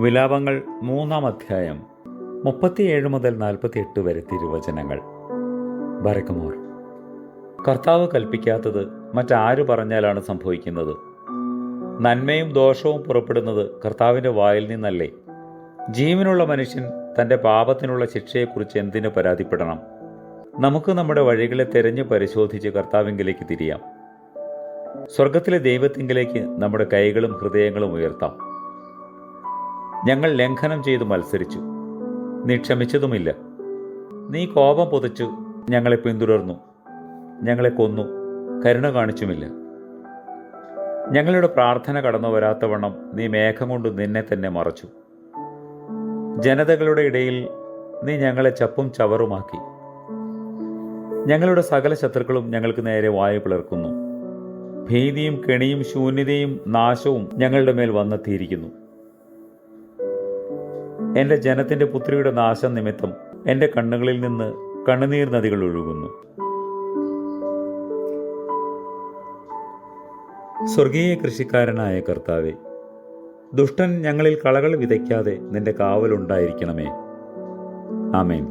വിലാപങ്ങൾ 3-ാം അധ്യായം 37 മുതൽ 48 വരെ തിരുവചനങ്ങൾ. ബരക്കമോർ. കർത്താവ് കൽപ്പിക്കാത്തത് മറ്റാര് പറഞ്ഞാലാണ് സംഭവിക്കുന്നത്? നന്മയും ദോഷവും പുറപ്പെടുന്നത് കർത്താവിൻ്റെ വായിൽ നിന്നല്ലേ? ജീവനുള്ള മനുഷ്യൻ തൻ്റെ പാപത്തിനുള്ള ശിക്ഷയെക്കുറിച്ച് എന്തിനു പരാതിപ്പെടണം? നമുക്ക് നമ്മുടെ വഴികളെ തെരഞ്ഞു പരിശോധിച്ച് കർത്താവിങ്കിലേക്ക് തിരിയാം. സ്വർഗത്തിലെ ദൈവത്തിങ്കിലേക്ക് നമ്മുടെ കൈകളും ഹൃദയങ്ങളും ഉയർത്താം. ഞങ്ങൾ ലംഘനം ചെയ്തു മത്സരിച്ചു, നീ ക്ഷമിച്ചതുമില്ല. നീ കോപം പൊതിച്ചു ഞങ്ങളെ പിന്തുടർന്നു, ഞങ്ങളെ കൊന്നു, കരുണ കാണിച്ചുമില്ല. ഞങ്ങളുടെ പ്രാർത്ഥന കടന്നു വരാത്തവണ്ണം നീ മേഘം കൊണ്ട് നിന്നെ തന്നെ മറച്ചു. ജനതകളുടെ ഇടയിൽ നീ ഞങ്ങളെ ചപ്പും ചവറുമാക്കി. ഞങ്ങളുടെ സകല ശത്രുക്കളും ഞങ്ങൾക്ക് നേരെ വായ പിളർക്കുന്നു. ഭീതിയും കെണിയും ശൂന്യതയും നാശവും ഞങ്ങളുടെ മേൽ വന്നെത്തിയിരിക്കുന്നു. എൻ്റെ ജനത്തിൻ്റെ പുത്രിയുടെ നാശം നിമിത്തം എൻ്റെ കണ്ണുകളിൽ നിന്ന് കണ്ണുനീർ നദികൾ ഒഴുകുന്നു. സ്വർഗീയ കൃഷിക്കാരനായ കർത്താവേ, ദുഷ്ടൻ ഞങ്ങളിൽ കളകൾ വിതയ്ക്കാതെ നിന്റെ കാവലുണ്ടായിരിക്കണമേ. ആമേൻ.